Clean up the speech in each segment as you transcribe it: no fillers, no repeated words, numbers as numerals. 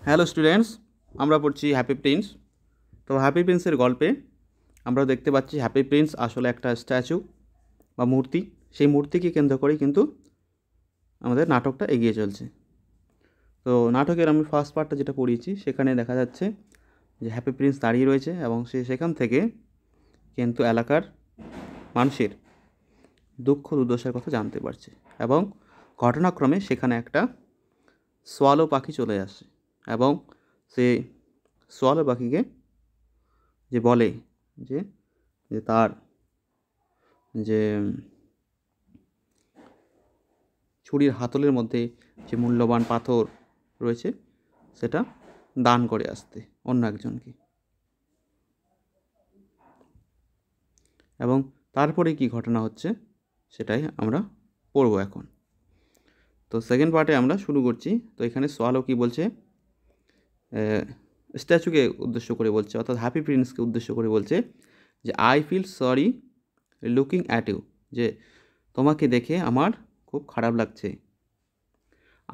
Hello students, আমরা পড়ছি happy Prince. তো হ্যাপি প্রিন্সের গল্পে আমরা দেখতে পাচ্ছি হ্যাপি প্রিন্স আসলে একটা স্ট্যাচু বা মূর্তি। সেই মূর্তিকে কেন্দ্র করেই কিন্তু আমাদের নাটকটা এগিয়ে চলছে। তো নাটকের আমি ফার্স্ট পার্টটা যেটা পড়িয়েছি সেখানে দেখা যাচ্ছে যে হ্যাপি প্রিন্স দাঁড়িয়ে রয়েছে এবং সে সেখান থেকে কিন্তু এলাকার মানুষের দুঃখ দুর্দশার কথা জানতে পারছে এবং ঘটনাক্রমে সেখানে একটা সোয়ালো পাখি চলে আসে এবং সে সোয়ালো পাখিকে যে বলে যে যে তার যে ছুরির হাতলের মধ্যে যে মূল্যবান পাথর রয়েছে সেটা দান করে আসতে অন্য একজনকে। এবং তারপরে কি ঘটনা হচ্ছে সেটাই আমরা পড়ব এখন। তো সেকেন্ড পার্টে আমরা শুরু করছি। তো এখানে সোয়ালো কি বলছে, স্ট্যাচুকে উদ্দেশ্য করে বলছে, অর্থাৎ হ্যাপি প্রিন্সকে উদ্দেশ্য করে বলছে যে I feel sorry looking at you, যে তোমাকে দেখে আমার খুব খারাপ লাগছে।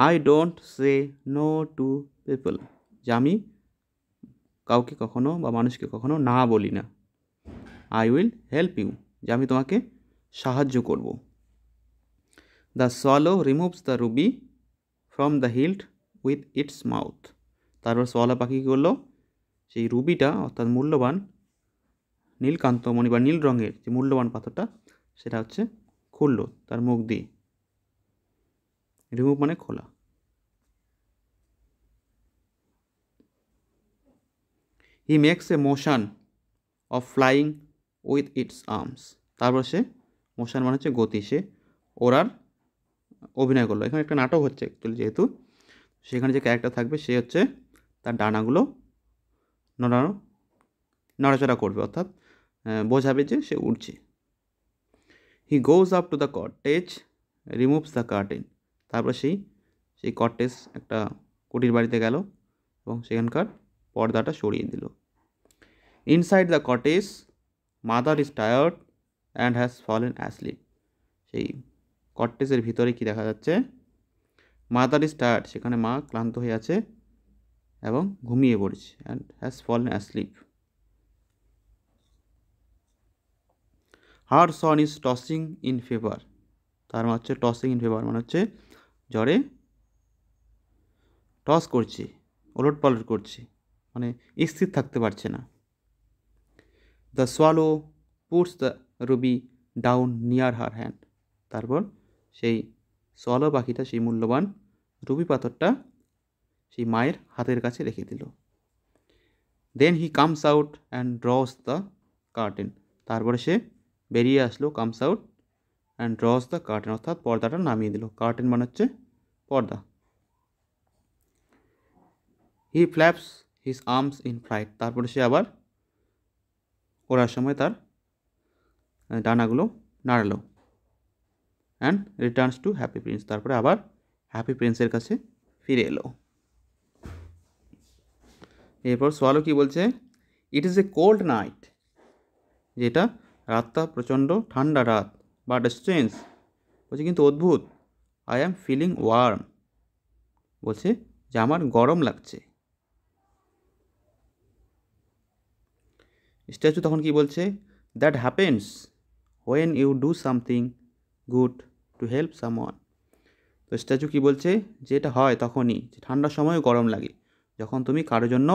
I don't say no to people, যে আমি কাউকে কখনো বা মানুষকে কখনো না বলি না। আই উইল হেল্প ইউ, যে আমি তোমাকে সাহায্য করব। The swallow removes the ruby from the hilt with its mouth. তারপর সোয়ালো পাখি কী করলো, সেই রুবিটা অর্থাৎ মূল্যবান নীলকান্তমণি বা নীল রঙের যে মূল্যবান পাথরটা সেটা হচ্ছে খুললো তার মুখ দিয়ে। রিমুভ মানে খোলা। He makes a motion of flying with its arms. তারপর সে মোশন মানে হচ্ছে গতি, সে ওরার অভিনয় করলো। এখানে একটা নাটক হচ্ছে অ্যাকচুয়ালি, যেহেতু সেখানে যে ক্যারেক্টার থাকবে সে হচ্ছে তার ডানাগুলো নড়াচড়া করবে, অর্থাৎ বোঝাবে যে সে উড়ছে। He goes up to the cottage removes the curtain. তারপর সেই কটেজ একটা কুটির বাড়িতে গেল এবং সেখানকার পর্দাটা সরিয়ে দিল। Inside the cottage mother is tired and has fallen asleep. সেই কটেজের ভিতরে কি দেখা যাচ্ছে, মাদার ইজ টায়ার্ড, সেখানে মা ক্লান্ত হয়ে আছে এবং ঘুমিয়ে পড়েছে, and has fallen asleep. Her son is tossing in fever. তার মানে হচ্ছে টসিং ইন ফেভার মানে হচ্ছে জ্বরে টস করছে, ওলট পালট করছে, মানে স্থির থাকতে পারছে না। The swallow puts the Ruby down near her hand. তারপর সেই সোয়ালো পাখিটা সেই মূল্যবান রুবি পাথরটা সেই মায়ের হাতের কাছে রেখে দিল। Then he comes out and draws the curtain. তারপরে সে বেরিয়ে আসলো, comes out and draws the curtain, অর্থাৎ পর্দাটা নামিয়ে দিল। কার্টেন মানে হচ্ছে পর্দা। He flaps his arms in flight. তারপরে সে আবার ওড়ার সময় তার ডানাগুলো নাড়ালো। And returns to happy prince. তারপরে আবার হ্যাপি প্রিন্সের কাছে ফিরে এলো। এরপর সোয়ালো কি বলছে, it is a cold night, যেটা রাতটা প্রচণ্ড ঠান্ডা রাত, বাট স্ট্রেঞ্জ, বলছে কিন্তু অদ্ভুত। আই অ্যাম ফিলিং ওয়ার্ম, বলছে যে আমার গরম লাগছে। স্ট্যাচু তখন কি বলছে, that happens when you do something good to help someone. তো স্ট্যাচু কি বলছে, যে এটা হয় তখনই, যে ঠান্ডার সময়ও গরম লাগে যখন তুমি কারোর জন্য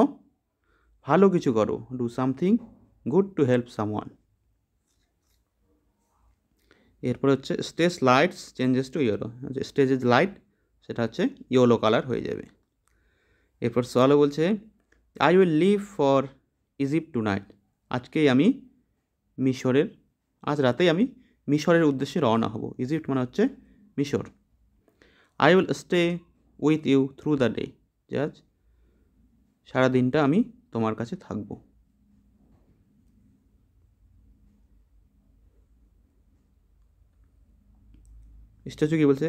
ভালো কিছু করো, do something good to help someone. এরপর হচ্ছে stage lights changes to yellow, যে স্টেজের লাইট সেটা হচ্ছে ইয়েলো কালার হয়ে যাবে। এরপর সোয়ালো বলছে, I will leave for Egypt tonight. আজ রাতেই আমি মিশরের উদ্দেশ্যে রওনা হব। ইজিপ্ট মানে হচ্ছে মিশর। I will stay with you through the day, যে আজ সারা দিনটা আমি তোমার কাছে থাকব। স্ট্যাচু কি বলছে,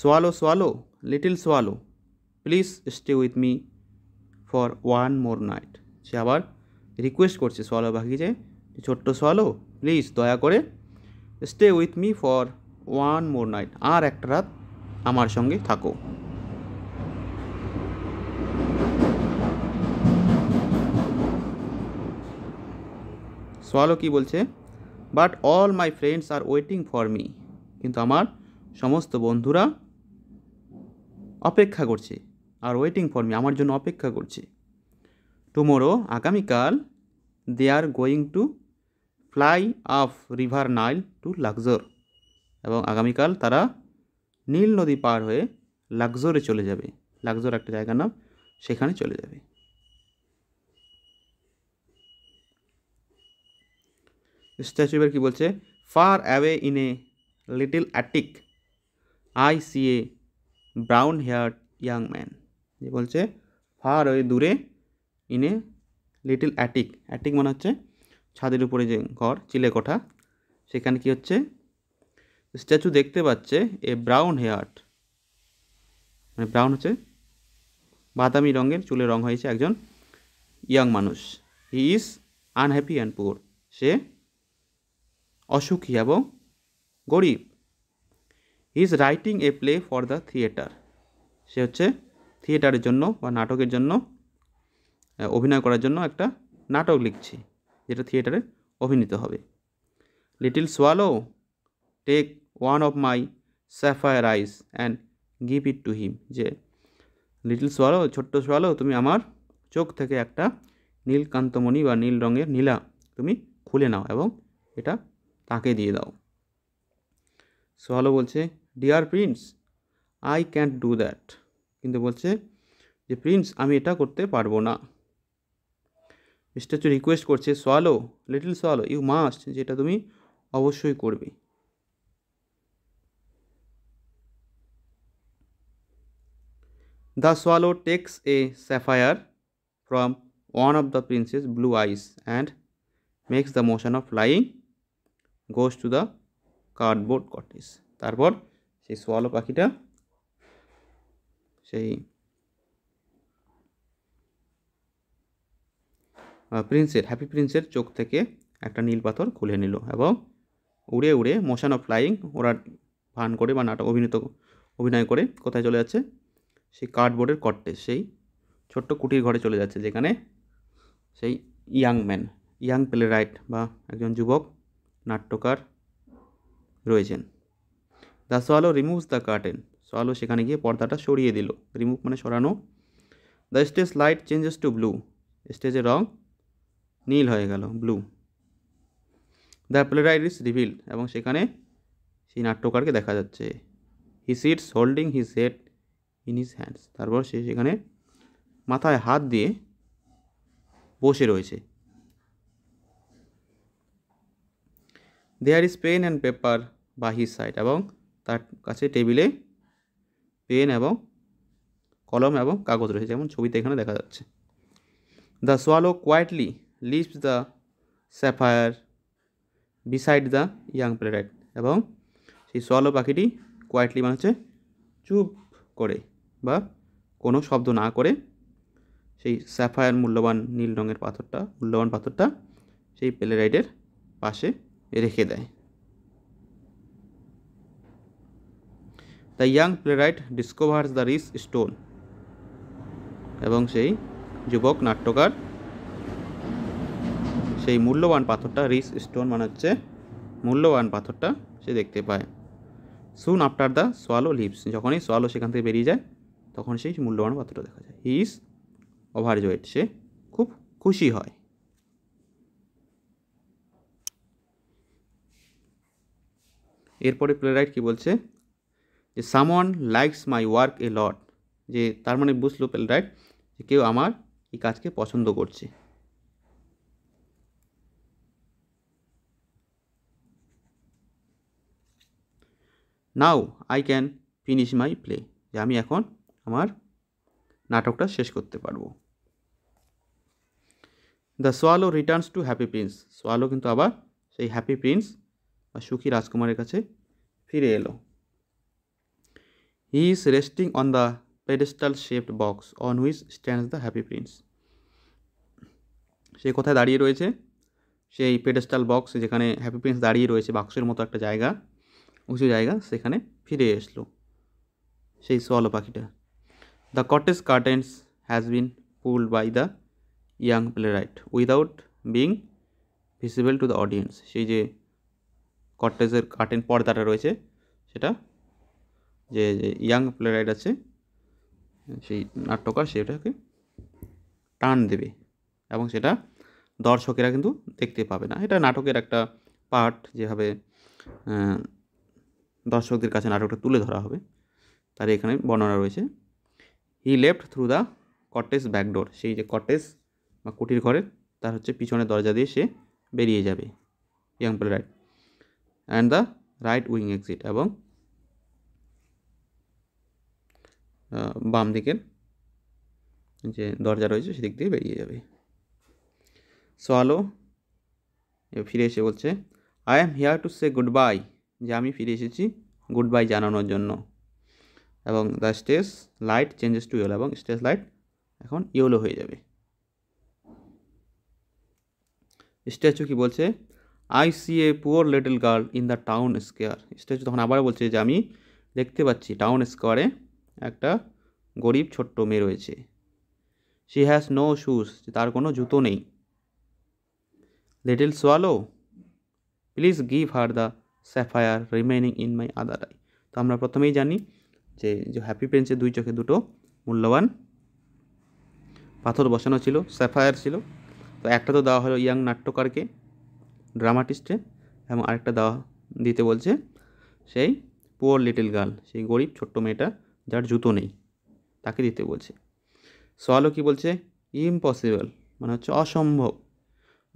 swallow swallow little swallow please stay with me for one more night. সে আবার রিকোয়েস্ট করছে সোয়ালো পাখি, যে ছোট্ট সোয়ালো প্লিজ দয়া করে stay with me for one more night, আর একটা রাত আমার সঙ্গে থাকো। সোয়ালো কি বলছে, but all my friends are waiting for me, কিন্তু আমার সমস্ত বন্ধুরা অপেক্ষা করছে, আর ওয়েটিং ফর মি, আমার জন্য অপেক্ষা করছে। টুমোরো, আগামীকাল, they are going to fly up river Nile to Luxor, এবং আগামীকাল তারা নীল নদী পার হয়ে লাক্সোরে চলে যাবে। লাক্সোর একটা জায়গার নাম, সেখানে চলে যাবে। স্ট্যাচু এবার কী বলছে, far away in a little attic I see a brown hair young man. যে বলছে ফার ওই দূরে, in a little attic, attic মানে হচ্ছে ছাদের উপরে যে ঘর, চিলে কোঠা, সেখানে কি হচ্ছে, স্ট্যাচু দেখতে পাচ্ছে এ ব্রাউন হেয়ার, মানে ব্রাউন হচ্ছে বাদামি রঙের চুলের রঙ হয়েছে একজন ইয়াং মানুষ। He is unhappy and poor, সে অসুখী এবং গরিব। He is writing a play for the theatre, সে হচ্ছে থিয়েটারের জন্য বা নাটকের জন্য, অভিনয় করার জন্য একটা নাটক লিখছে, যেটা থিয়েটারে অভিনীত হবে। Little swallow, take one of my sapphire eyes and give it to him, যে লিটল সোয়ালো, ছোট্ট সোয়ালো, তুমি আমার চোখ থেকে একটা নীলকান্তমণি বা নীল রঙের নীলা তুমি খুলে নাও এবং এটা তাকে দিয়ে দাও। সোয়ালো বলছে, dear prince, I can't do that, কিন্তু বলছে যে প্রিন্স, আমি এটা করতে পারবো না। স্ট্যাচু রিকোয়েস্ট করছে, swallow, little swallow, you must, যেটা তুমি অবশ্যই করবে। The swallow takes a sapphire from one of the prince's blue eyes and makes the motion of flying, goes to the cardboard cottage. তারপর সেই সোয়ালো পাখিটা সেই happy প্রিন্সের চোখ থেকে একটা নীল পাথর খুলে নিল এবং উড়ে উড়ে মোশন অফ ফ্লাইং, ওরা ভান করে বা নাটক অভিনয় করে কোথায় চলে যাচ্ছে, সেই কার্ডবোর্ডের কটেজ, সেই ছোট্ট কুটির ঘরে চলে যাচ্ছে, যেখানে সেই ইয়াং প্লে রাইট বা একজন যুবক নাট্যকার রয়েছেন। The swallow removes the curtain, swallow সেখানে গিয়ে পর্দাটা সরিয়ে দিল, রিমুভ মানে সরানো। The stage light changes to blue, স্টেজের রং নীল হয়ে গেল, blue. The playwright is revealed, এবং সেখানে সেই নাট্যকারকে দেখা যাচ্ছে। He sits holding his head in his hands, তারপর সে সেখানে মাথায় হাত দিয়ে বসে রয়েছে। There is pen and paper by his side, এবং তার কাছে টেবিলে পেন এবং কলম এবং কাগজ রয়েছে, যেমন ছবিতে এখানে দেখা যাচ্ছে। The swallow quietly leaves the sapphire beside the young playwright, এবং সেই সোয়ালো পাখিটি কোয়াইটলি মানে হচ্ছে চুপ করে বা কোনো শব্দ না করে সেই স্যাফায়ার মূল্যবান নীল রঙের মূল্যবান পাথরটা সেই প্লেরাইটের পাশে রেখে দেয়। The young playwright discovers the rich stone, এবং সেই যুবক নাট্যকার সেই মূল্যবান পাথরটা, রিচ স্টোন মানে হচ্ছে মূল্যবান পাথরটা, সে দেখতে পায়। Soon after the swallow leaves, যখনই সোয়ালো সেখান থেকে বেরিয়ে যায় তখন সেই মূল্যবান পাথরটা দেখা যায়। হি ইজ ওভারজয়েড, সে খুব খুশি হয়। এরপরে প্লেরাইট কি বলছে, যে সামওয়ান লাইকস মাই ওয়ার্ক এ লট, যে তার মানে বুঝলো প্লেরাইট যে কেউ আমার এই কাজকে পছন্দ করছে। Now I can finish my play, যে আমি এখন আমার নাটকটা শেষ করতে পারবো। The swallow Returns to happy Prince, swallow কিন্তু আবার সেই হ্যাপি প্রিন্স বা সুখী রাজকুমারের কাছে ফিরে এলো। He is resting on the pedestal shaped box on which stands the happy prince, সে কোথায় দাঁড়িয়ে রয়েছে, সেই পেডেস্টাল বক্স যেখানে হ্যাপি প্রিন্স দাঁড়িয়ে রয়েছে, বাক্সের মতো একটা জায়গা, উঁচু জায়গা, সেখানে ফিরে এসলো সেই সোয়ালো পাখিটা। The cottage curtains has been pulled by the young playwright without being visible to the audience, সেই যে কটেজের কার্টেন পর্দাটা রয়েছে সেটা যে ইয়াং প্লেরাইট আছে সেই নাট্যকার সেটাকে টান দেবে এবং সেটা দর্শকেরা কিন্তু দেখতে পাবে না। এটা নাটকের একটা পার্ট, যেভাবে দর্শকদের কাছে নাটকটা তুলে ধরা হবে তার এখানে বর্ণনা রয়েছে। He left through the cottage backdoor, সেই যে কটেজ বা কুটির ঘরের তার হচ্ছে পিছনের দরজা দিয়ে সে বেরিয়ে যাবে young playwright, and the right wing exit, এবং বাম দিকের যে দরজা রয়েছে সেদিক দিয়ে বেরিয়ে যাবে। সোয়ালো ফিরে এসে বলছে, I am here to say goodbye, যে আমি ফিরে এসেছি গুড বাই জানানোর জন্য। এবং the stage light changes to yellow, এবং স্টেজ লাইট এখন ইয়েলো হয়ে যাবে। স্ট্যাচু কি বলছে, I see a poor little girl in the town square. Statue তখন আবার বলছে যে আমি দেখতে পাচ্ছি টাউন স্কোয়ারে একটা গরিব ছোট্ট মেয়ে রয়েছে। শি হ্যাজ নো শুজ, তার কোনো জুতো নেই। Little swallow please give her the sapphire remaining in my other I. তো আমরা প্রথমেই জানি যে হ্যাপি প্রিন্সের দুই চোখে দুটো মূল্যবান পাথর বসানো ছিল, স্যাফায়ার ছিল। তো একটা তো দেওয়া হলো ইয়াং নাট্যকারকে, ড্রামাটিস্টে, এবং আরেকটা দিতে বলছে সেই পুয়ার লিটল গার্ল, সেই গরিব ছোট্ট মেয়েটা যার জুতো নেই তাকে দিতে বলছে। সোয়ালো কি বলছে, ইম্পসিবল মানে হচ্ছে অসম্ভব।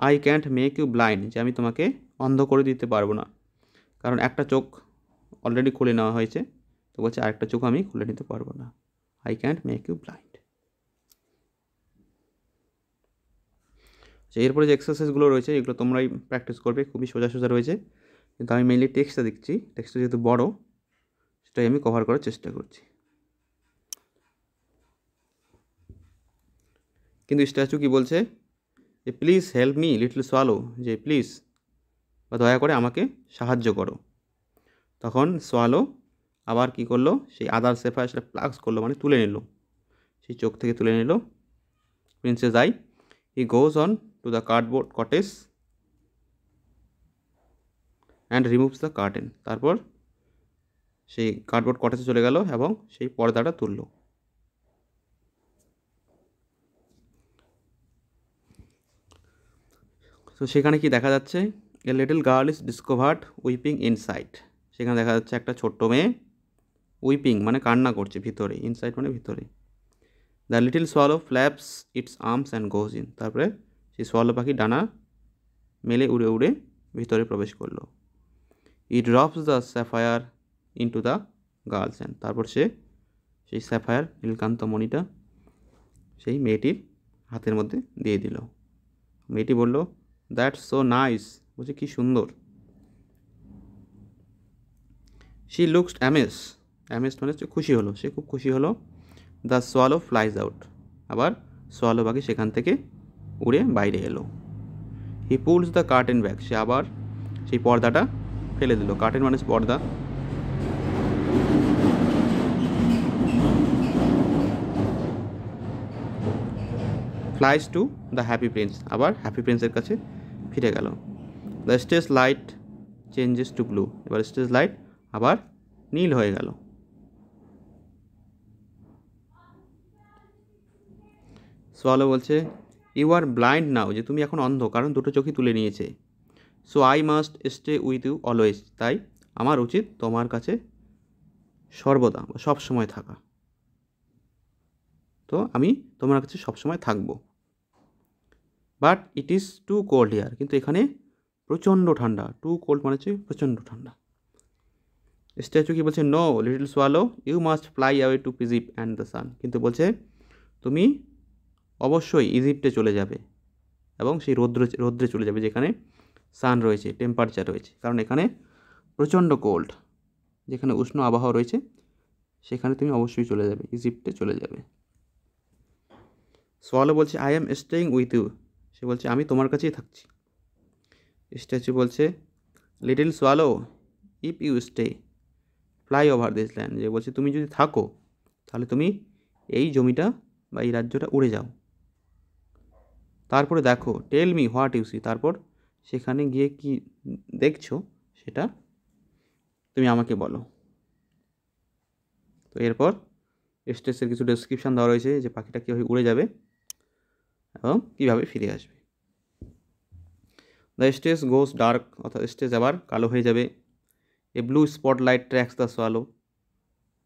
I can't make you blind, যে আমি তোমাকে অন্ধ করে দিতে পারবো না, কারণ একটা চোখ অলরেডি খুলে নেওয়া হয়েছে। তো বলছে আরেকটা চোখ আমি খুলে নিতে পারবো না। I can't make you blind. এরপরে যে এক্সারসাইজগুলো রয়েছে এগুলো তোমরাই প্র্যাকটিস করবে, খুবই সোজা সোজা রয়েছে, কিন্তু আমি মেইনলি টেক্সটটা দিচ্ছি, টেক্সটটা যেহেতু বড় সেটাই আমি কভার করার চেষ্টা করছি। কিন্তু স্ট্যাচু কি বলছে, যে please help me little swallow, যে প্লিজ বা দয়া করে আমাকে সাহায্য করো। তখন সোয়ালো আবার কি করলো, সেই আদার সেফায়ার সেটা প্লাক্স করলো, মানে তুলে নিল, সেই চোখ থেকে তুলে নিল princess I. He goes on two the cardboard cottage and removes the curtain. তারপর সেই কার্ডবোর্ড কটেজে চলে গেল এবং সেই পর্দাটা তুলল। তো সেখানে কি দেখা যাচ্ছে, a little girl is discovered weeping inside. সেখানে দেখা যাচ্ছে একটা ছোট্ট মেয়ে উইপিং মানে কান্না করছে ভিতরে, ইনসাইড মানে ভিতরে। The little swallow flaps it's arms and goes in. তারপরে সেই সোয়ালো পাখি ডানা মেলে উড়ে উড়ে ভিতরে প্রবেশ করলো। He drops the sapphire into the girl's hand. তারপর সে সেই স্যাফায়ার নীলকান্ত মণিটা সেই মেয়েটির হাতের মধ্যে দিয়ে দিল। মেয়েটি বলল, দ্যাটস সো নাইস, বলছে কি সুন্দর। শি লুকস অ্যামেজড, অ্যামেজড মানে হচ্ছে খুশি হলো, সে খুব খুশি হলো। দ্য সোয়ালো ফ্লাইজ আউট, আবার সোয়ালো পাখি সেখান থেকে উড়ে বাইরে এলো। হি পুলস দ্য কার্টেন ব্যাক, সে আবার সেই পর্দাটা ফেলে দিল। কার্টেন মানে পর্দা। Flies to the happy Prince, আবার হ্যাপি প্রিন্সের কাছে ফিরে গেল। The stage light changes to blue, এবার স্টেজ লাইট আবার নীল হয়ে গেল। সোয়ালো বলছে, ইউ আর ব্লাইন্ড নাও, যে তুমি এখন অন্ধ, কারণ দুটো চোখই তুলে নিয়েছে। So I must stay with you always, তাই আমার উচিত তোমার কাছে সর্বদা বা সবসময় থাকা। তো আমি তোমার কাছে সবসময় থাকবো। But it is too cold here, কিন্তু এখানে প্রচণ্ড ঠান্ডা। টু কোল্ড মানে হচ্ছে প্রচণ্ড ঠান্ডা। স্ট্যাচু কি বলছে, no little swallow you must fly away to Egypt and the sun, কিন্তু বলছে তুমি অবশ্যই ইজিপ্টে চলে যাবে এবং সেই রৌদ্রে চলে যাবে যেখানে সান রয়েছে, টেম্পারেচার রয়েছে, কারণ এখানে প্রচণ্ড কোল্ড, যেখানে উষ্ণ আবহাওয়া রয়েছে সেখানে তুমি অবশ্যই চলে যাবে, ইজিপ্টে চলে যাবে। সোয়ালো বলছে, I am staying with you, সে বলছে আমি তোমার কাছেই থাকছি। স্ট্যাচু বলছে, little swallow if you stay fly over this land, যে বলছে তুমি যদি থাকো তাহলে তুমি এই জমিটা বা এই রাজ্যটা উড়ে যাও। তারপরে দেখো, tell me what you see, তারপর সেখানে গিয়ে কি দেখছো সেটা তুমি আমাকে বলো। তো এরপর স্টেজের কিছু ডেসক্রিপশান দেওয়া রয়েছে যে পাখিটা কীভাবে উড়ে যাবে এবং কীভাবে ফিরে আসবে। দ্য স্টেজ গোস ডার্ক, অর্থাৎ স্টেজ আবার কালো হয়ে যাবে। A blue spotlight tracks the swallow.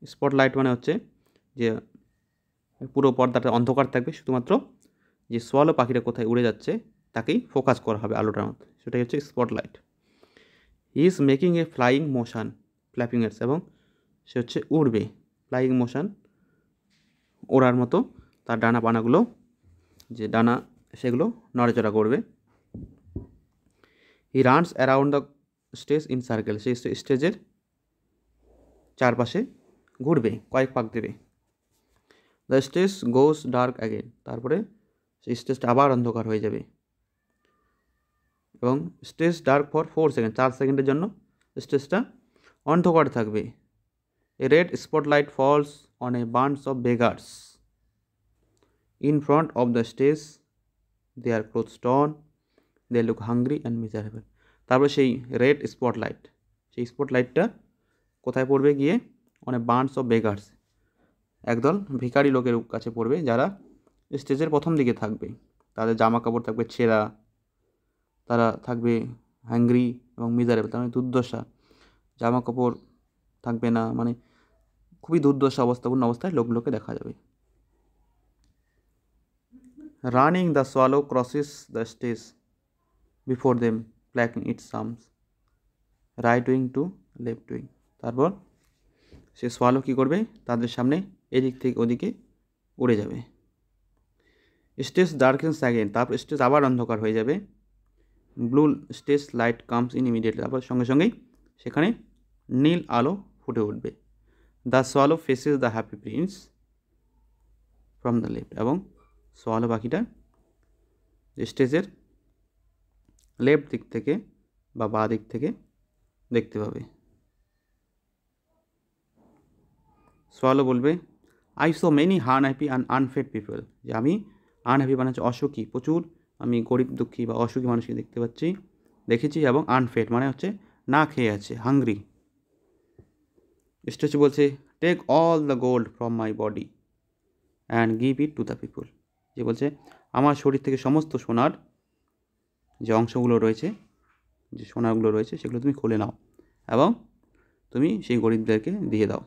Spotlight মানে হচ্ছে যে পুরো পর্দাটা অন্ধকার থাকবে, শুধুমাত্র যে সোয়ালো পাখিটা কোথায় উড়ে যাচ্ছে তাকেই ফোকাস করা হবে আলোটার মধ্যে, সেটাই হচ্ছে spotlight. He is making a flying motion flapping its, এবং সে হচ্ছে উড়বে, ফ্লাইং মোশন ওড়ার মতো তার ডানা পানাগুলো যে ডানা সেগুলো নড়াচড়া করবে। He runs around the stage in circle, সেই স্টেজের চারপাশে ঘুরবে, কয়েক পাক দেবে। The stage goes dark again, তারপরে সেই স্টেজটা আবার অন্ধকার হয়ে যাবে এবং স্টেজ ডার্ক ফর 4 সেকেন্ড, 4 সেকেন্ডের জন্য স্টেজটা অন্ধকার থাকবে। A red spotlight falls on a bands of beggars in front of the stage, they are clothes torn, they look hungry and miserable. তারপরে সেই রেড স্পটলাইট, সেই স্পটলাইটটা কোথায় পড়বে গিয়ে? On a bands of beggars, একদল ভিখারি লোকের কাছে পড়বে যারা স্টেজের প্রথম দিকে থাকবে। তাদের জামা কাপড় থাকবে ছেঁড়া, তারা থাকবে হ্যাংরি এবং মিজারেবল, তার মানে দুর্দশা, জামা কাপড় থাকবে না, মানে খুবই দুর্দশা অবস্থাপূর্ণ অবস্থায় লোকগুলোকে দেখা যাবে। Running the swallow crosses the stage before them plucking its sums right wing to left wing. তারপর সে সোয়ালো কী করবে? তাদের সামনে এদিক থেকে ওদিকে উড়ে যাবে। স্টেজ ডার্কেন্স অ্যাগেন, তারপর স্টেজ আবার অন্ধকার হয়ে যাবে। Blue stage light comes in immediately, তারপর সঙ্গে সঙ্গেই সেখানে নীল আলো ফুটে উঠবে। The swallow faces the happy Prince from the left, এবং সোয়ালো পাখিটা স্টেজের লেফট দিক থেকে বা বাঁ দিক থেকে দেখতে পাবে। সোয়ালো বলবে, I so many unhappy and আনফেড people, যে আমি আনহ্যাপি মানে হচ্ছে অসুখী, প্রচুর আমি গরিব দুঃখী বা অসুখী মানুষকে দেখেছি, এবং আনফেড মানে হচ্ছে না খেয়ে আছে, হাংরি। স্ট্যাচু বলছে, take all the gold from my body and give it to the people, যে বলছে আমার শরীর থেকে সমস্ত সোনার যে অংশগুলো রয়েছে, যে সোনাগুলো রয়েছে সেগুলো তুমি খুলে নাও এবং তুমি সেই গরিবদেরকে দিয়ে দাও।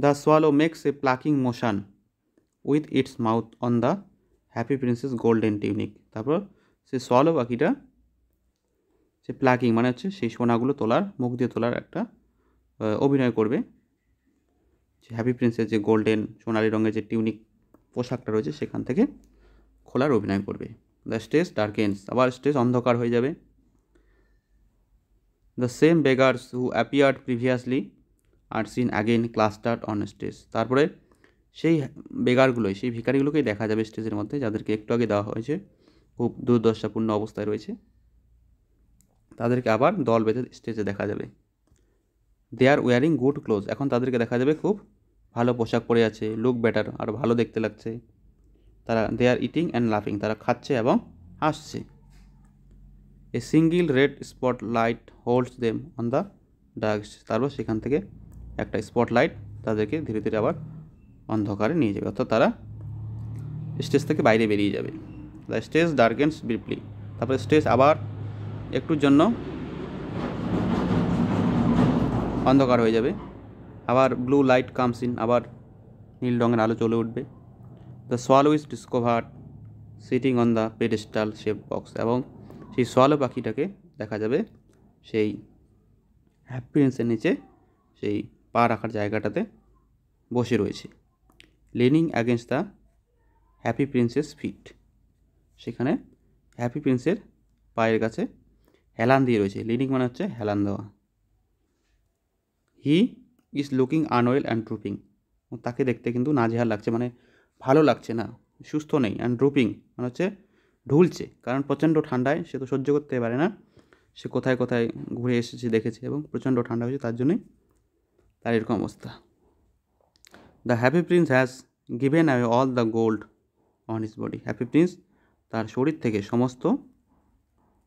The swallow makes a plucking motion with its mouth on the happy princess golden tunic. তারপর সে সোয়ালো পাখিটা সে প্লাকিং মানে হচ্ছে সেই সোনাগুলো তোলার, মুখ দিয়ে তোলার একটা অভিনয় করবে, যে হ্যাপি প্রিন্সেস যে গোল্ডেন সোনালি রঙের যে টিউনিক পোশাকটা রয়েছে সেখান থেকে খোলার অভিনয় করবে। দ্য স্টেজ ডার্কেন্স, আবার স্টেজ অন্ধকার হয়ে যাবে। The same beggars who appeared previously are seen again clustered on stage, তারপরে সেই বেগারগুলোই, সেই ভিখারিগুলোকেই দেখা যাবে স্টেজের মধ্যে, যাদেরকে একটু আগে দেওয়া হয়েছে, খুব দুর্দশাপূর্ণ অবস্থায় রয়েছে, তাদেরকে আবার দল বেঁধে স্টেজে দেখা যাবে। দে আর ওয়ারিং গুড ক্লোজ, এখন তাদেরকে দেখা যাবে খুব ভালো পোশাক পরে আছে, লুক বেটার, আরও ভালো দেখতে লাগছে তারা। দে আর ইটিং অ্যান্ড লাফিং, তারা খাচ্ছে এবং হাসছে। A single red spot light holds them on the dark, তারপর সেখান থেকে একটা স্পটলাইট তাদেরকে ধীরে ধীরে আবার অন্ধকারে নিয়ে যাবে, অর্থাৎ তারা স্টেজ থেকে বাইরে বেরিয়ে যাবে। দ্য স্টেজ ডার্কেন্স ব্রিফলি, তারপরে স্টেজ আবার একটুর জন্য অন্ধকার হয়ে যাবে, আবার ব্লু লাইট কামস ইন, আবার নীল রঙের আলো চলে উঠবে। The swallow is discovered sitting on the pedestal shape box, এবং সেই সোয়ালো পাখিটাকে দেখা যাবে সেই হ্যাপি প্রিন্সের নিচে সেই পা রাখার জায়গাটাতে বসে রয়েছে। Leaning against the happy princess feet, সেখানে হ্যাপি প্রিন্সের পায়ের কাছে হেলান দিয়ে রয়েছে। লিনিং মানে হচ্ছে হেলান দেওয়া। He is looking unwell and drooping, তাকে দেখতে কিন্তু নাজেহাল লাগছে, মানে ভালো লাগছে না, সুস্থ নেই। অ্যান্ড ড্রুপিং মানে হচ্ছে ঢুলছে, কারণ প্রচণ্ড ঠান্ডায় সে তো সহ্য করতে পারে না, সে কোথায় কোথায় ঘুরে এসেছে দেখেছে এবং প্রচণ্ড ঠান্ডা হয়েছে, তার জন্যই তার এরকম অবস্থা। The happy Prince has given away all the gold on his body. Happy Prince তার শরীর থেকে সমস্ত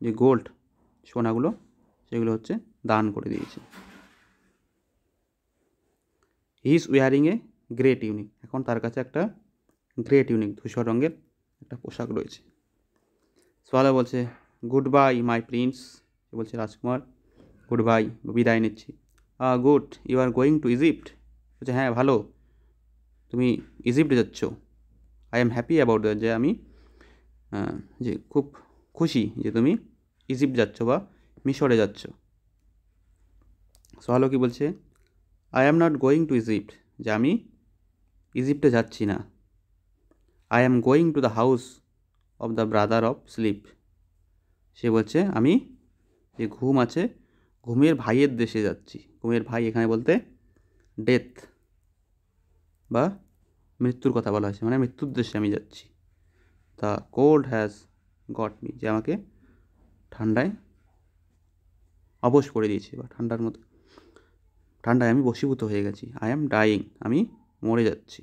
যে গোল্ড সোনাগুলো সেগুলো হচ্ছে দান করে দিয়েছে। He is wearing a grey tunic, এখন তার কাছে একটা গ্রে টিউনিক ধূসর রঙের একটা পোশাক রয়েছে। সোয়ালো বলছে গুড বাই মাই প্রিন্স, বলছে রাজকুমার গুড বাই, বিদায় নিচ্ছি। Good, you are going to Egypt, বলছে হ্যাঁ ভালো, তুমি ইজিপ্ট যাচ্ছ। I am happy about that, যে আমি যে খুব খুশি যে তুমি ইজিপ্ট যাচ্ছ বা মিশরে যাচ্ছ। সোয়ালো কি বলছে, I am not going to Egypt, যে আমি ইজিপ্টে যাচ্ছি না। I am going to the house of the brother of sleep, সে বলছে আমি যে ঘুম আছে ঘুমের ভাইয়ের দেশে যাচ্ছি। ঘুমের ভাই এখানে বলতে ডেথ বা মৃত্যুর কথা বলা হয়েছে, মানে মৃত্যুর দেশে আমি যাচ্ছি। The cold has got me, যে আমাকে ঠান্ডায় অবশ করে দিয়েছে বা ঠান্ডায় আমি বশীভূত হয়ে গেছি। আই অ্যাম ডাইং, আমি মরে যাচ্ছি।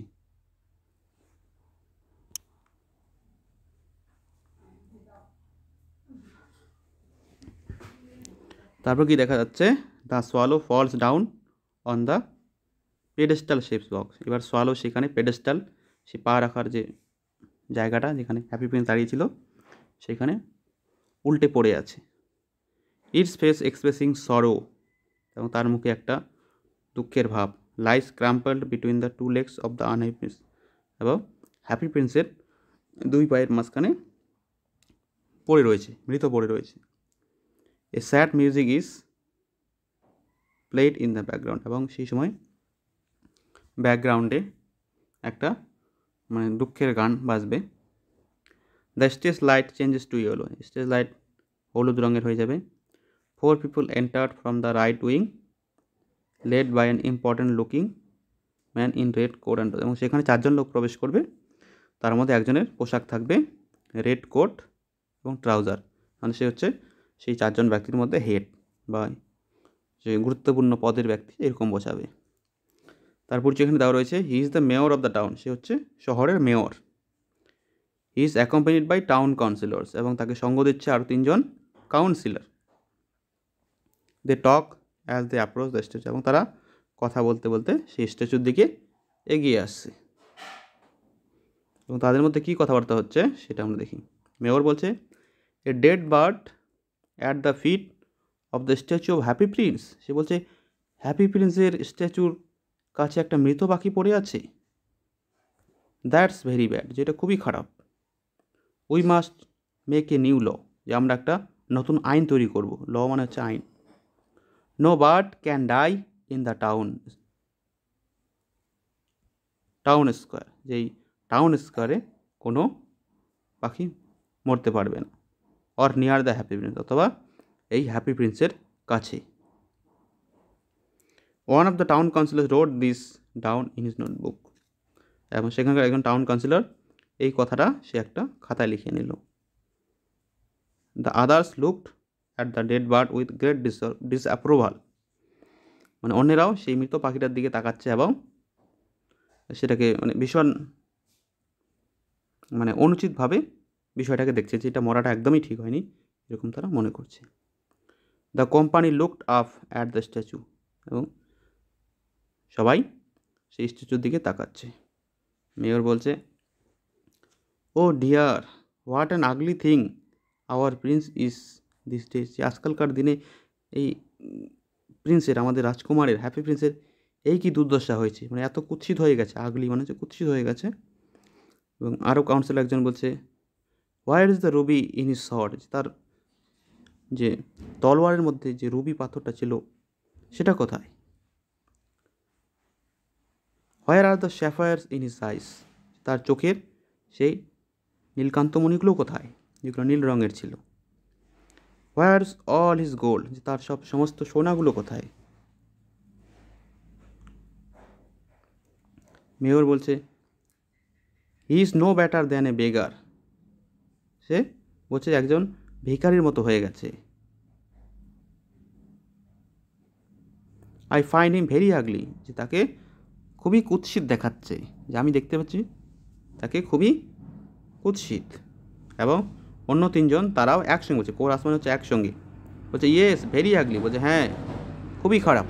তারপর কি দেখা যাচ্ছে, the swallow falls down on the pedestal shapes box. এবার সোয়ালো সেখানে পেডেস্টাল, সে পা রাখার যে জায়গাটা যেখানে হ্যাপি প্রিন্স দাঁড়িয়েছিল সেখানে উল্টে পড়ে আছে। ইটস ফেস এক্সপ্রেসিং সরো, এবং তার মুখে একটা দুঃখের ভাব। Lies crumpled between the two legs of the unhappy prince, এবং হ্যাপি প্রিন্সের দুই পায়ের মাঝখানে পড়ে রয়েছে, মৃত পড়ে রয়েছে। A sad music is played in the background, এবং সেই সময় ব্যাকগ্রাউন্ডে একটা মানে দুঃখের গান বাজবে। The stage light changes to yellow, stage light হলুদ রঙের হয়ে যাবে। 4 people entered from the right wing led by an important looking man in red coat and, এবং সেখানে 4 জন লোক প্রবেশ করবে, তার মধ্যে একজনের পোশাক থাকবে রেড কোট এবং ট্রাউজার, মানে সে হচ্ছে সেই 4 জন ব্যক্তির মধ্যে হেড বা যে গুরুত্বপূর্ণ পদের ব্যক্তি এরকম বোঝাবে। তারপর যেখানে দেওয়া রয়েছে he is the mayor of the town, সে হচ্ছে শহরের mayor. He is accompanied by town councillors, এবং তাকে সঙ্গ দিচ্ছে আরও 3 জন councillor. They talk as they approach the statue, এবং তারা কথা বলতে বলতে সেই স্ট্যাচুর দিকে এগিয়ে আসছে। এবং তাদের মধ্যে কী কথাবার্তা হচ্ছে সেটা আমরা দেখি। মেয়র বলছে a dead bird at the feet of the statue of happy prince, সে বলছে হ্যাপি প্রিন্সের স্ট্যাচুর কাছে একটা মৃত পাখি পড়ে আছে। দ্যাটস ভেরি ব্যাড, যেটা খুবই খারাপ। We must make a new law, যে আমরা একটা নতুন আইন তৈরি করব। ল মানে হচ্ছে আইন। No bird can die in the town square, যেই টাউন স্কোয়ারে কোনো পাখি মরতে পারবে না। Or near the happy prince, অথবা এই হ্যাপি প্রিন্সের কাছে। One of the town councillor wrote this down in his notebook, এবং সেখানকার একজন টাউন কাউন্সিলর এই কথাটা সে একটা খাতায় লিখে নিল। The others looked at the dead bird with great disapproval, মানে অন্যেরাও সেই মৃত পাখিটার দিকে তাকাচ্ছে এবং সেটাকে মানে ভীষণ মানে অনুচিতভাবে বিষয়টাকে দেখছে, যে এটা মরাটা একদমই ঠিক হয়নি এরকম তারা মনে করছে। The company looked up at the statue, এবং সবাই সেই স্ট্যাচুর দিকে তাকাচ্ছে। মেয়র বলছে oh dear what an ugly thing our prince is this days, যে আজকালকার দিনে এই প্রিন্সের, আমাদের রাজকুমারের হ্যাপি প্রিন্সের এই কি দুর্দশা হয়েছে, মানে এত কুৎসিত হয়ে গেছে। আগলি মানে হচ্ছে কুৎসিত হয়ে গেছে। এবং আরও কাউন্সিলর একজন বলছে where is the Ruby in his short, তার যে তলোয়ারের মধ্যে যে রুবি পাথরটা ছিল সেটা কোথায়। Where are the sapphires in his eyes, তার চোখের সেই নীলকান্তমণিগুলো কোথায় যেগুলো নীল রঙের ছিল। হোয়ারস অল হিজ গোল্ড, যে তার সমস্ত সোনাগুলো কোথায়। মেয়র বলছে he is no better than a beggar, সে বলছে একজন ভিখারির মতো হয়ে গেছে। I find him very ugly, যে তাকে খুবই কুৎসিত দেখাচ্ছে, যে আমি দেখতে পাচ্ছি তাকে খুবই কুৎসিত। এবং অন্য তিনজন তারাও একসঙ্গে বলছে, কোরাস মানে হচ্ছে একসঙ্গে, বলছে ইয়েস ভেরি আগলি, বলছে হ্যাঁ খুবই খারাপ।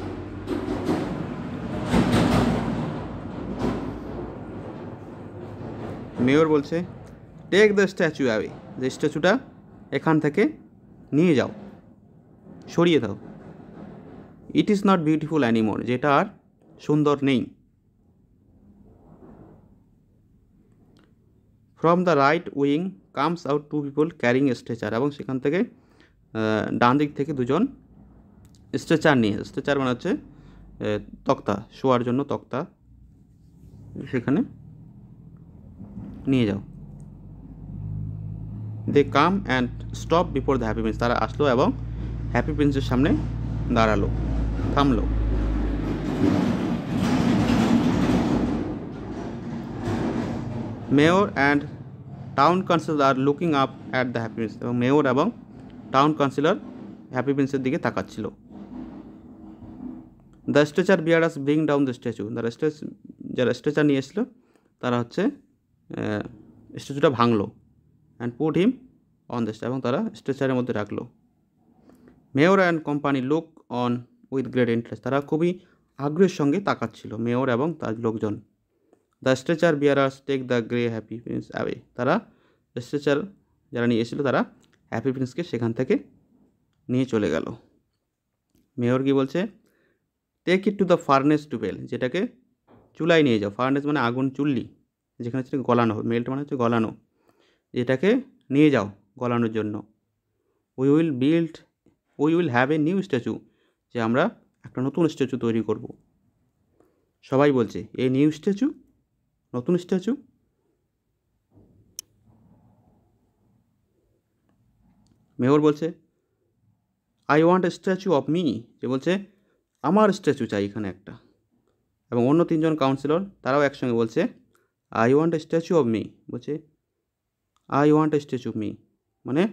মেয়র বলছে টেক দ্য স্ট্যাচু অ্যাওয়ে, যে স্ট্যাচুটা এখান থেকে নিয়ে যাও, সরিয়ে দাও। It is not beautiful anymore, যেটা আর সুন্দর নেই। From the right wing comes out to people carrying stretcher, এবং সেখান থেকে ডান দিক থেকে দুজন স্ট্রেচার নিয়ে, স্ট্রেচার মানে হচ্ছে তক্তা, শোয়ার জন্য তক্তা, সেখানে নিয়ে যাও। They come and stop before the happy prince, তারা আসলো এবং হ্যাপি প্রিন্সের সামনে দাঁড়ালো, থামলো। Mayor and town councillor are looking up at the happy prince, এবং মেয়র এবং টাউন কাউন্সিলর হ্যাপি প্রিন্সের দিকে তাকাচ্ছিল। The stretcher bearers bring down the statue, যারা স্ট্রেচার নিয়ে এসলো তারা হচ্ছে স্ট্যাচুটা ভাঙলো। And put him on the statue, এবং তারা স্ট্রেচারের মধ্যে রাখলো। Mayor and company look on with great interest, তারা খুবই আগ্রহের সঙ্গে তাকাচ্ছিল, মেয়র এবং তার লোকজন। The stretcher bearers take the grey happy prince away, তারা স্ট্রেচার যারা নিয়ে এসেছিলো তারা হ্যাপি প্রিন্সকে সেখান থেকে নিয়ে চলে গেল। মেয়র কি বলছে, take it to the furnace to bell, যেটাকে চুলায় নিয়ে যাও। ফার্নেস মানে আগুন, চুল্লি, যেখানে হচ্ছে গলানো, মেল্ট মানে হচ্ছে গলানো, এটাকে নিয়ে যাও গলানোর জন্য। We will have a new statue, যে আমরা একটা নতুন স্ট্যাচু তৈরি করব। সবাই বলছে এই নিউ স্ট্যাচু, নতুন স্ট্যাচু। মেয়র বলছে I want a statue of me, যে বলছে আমার স্ট্যাচু চাই এখানে একটা। এবং অন্য তিনজন কাউন্সিলর তারাও একসঙ্গে বলছে I want a statue of me, বলছে I want a statue of me, মানে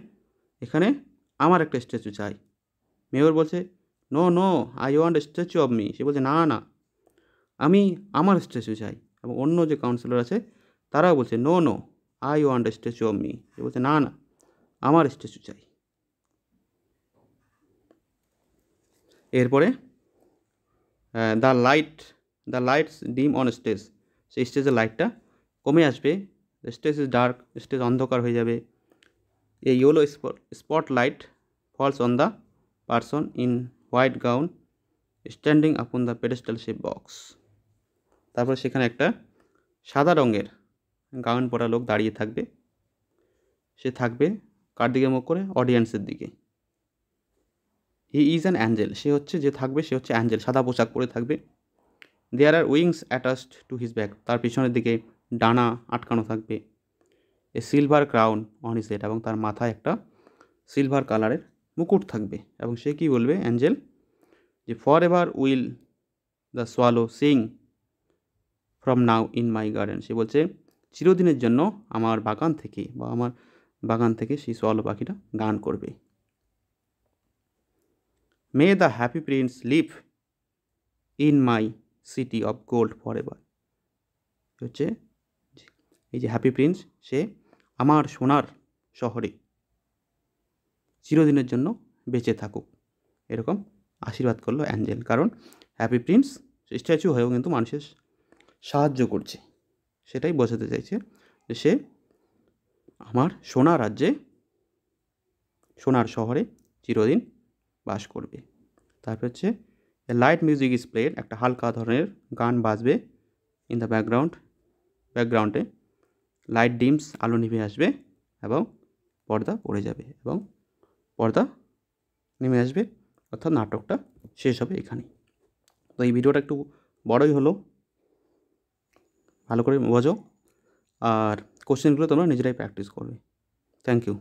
এখানে আমার একটা স্ট্যাচু চাই। মেয়র বলছে no no I want a statue of me, সে বলছে না না আমি আমার স্ট্যাচু চাই। এবং অন্য যে কাউন্সিলর আছে তারাও বলছে no no I want a statue of me, সে বলছে না না আমার স্ট্যাচু চাই। এরপরে the lights dim on stage, সেই স্টেজের লাইটটা কমে আসবে। স্টেজ ইজ ডার্ক, স্টেজ অন্ধকার হয়ে যাবে। A yellow spot light falls on the person in white gown standing upon the pedestal shape box, তারপর সেখানে একটা সাদা রঙের গাউন পরা লোক দাঁড়িয়ে থাকবে। সে থাকবে কার দিকে মুখ করে, অডিয়েন্সের দিকে। হি ইজ অ্যান অ্যাঞ্জেল, সে হচ্ছে যে থাকবে সে হচ্ছে অ্যাঞ্জেল, সাদা পোশাক পরে থাকবে। There are wings attached to his back, তার পিছনের দিকে ডানা আটকানো থাকবে। A silver crown on his head, এবং তার মাথায় একটা সিলভার কালারের মুকুট থাকবে। এবং সে কি বলবে অ্যাঞ্জেল, যে for ever will the swallow sing from now in my garden, সে বলছে চিরদিনের জন্য আমার বাগান থেকে বা আমার বাগান থেকে সেই সোয়ালো পাখিটা গান করবে। May the happy prince live in my city of gold for ever, হচ্ছে এই যে হ্যাপি প্রিন্স সে আমার সোনার শহরে চিরদিনের জন্য বেঁচে থাকুক, এরকম আশীর্বাদ করলো অ্যাঞ্জেল। কারণ হ্যাপি প্রিন্স স্ট্যাচু হয়েও কিন্তু মানুষের সাহায্য করছে, সেটাই বোঝাতে চাইছে যে সে আমার সোনার রাজ্যে, সোনার শহরে চিরদিন বাস করবে। তারপর হচ্ছে লাইট মিউজিক ইজ প্লেড, একটা হালকা ধরনের গান বাজবে। ইন দ্য ব্যাকগ্রাউন্ডে লাইট ডিমস, আলো নিভে আসবে এবং পর্দা পড়ে যাবে এবং পর্দা নেমে আসবে, অর্থাৎ নাটকটা শেষ হবে এখানেই। তো এই ভিডিওটা একটু বড়ই হলো, ভালো করে বোঝো আর কোশ্চেনগুলো তোমরা নিজেরাই প্র্যাকটিস করবে। Thank you.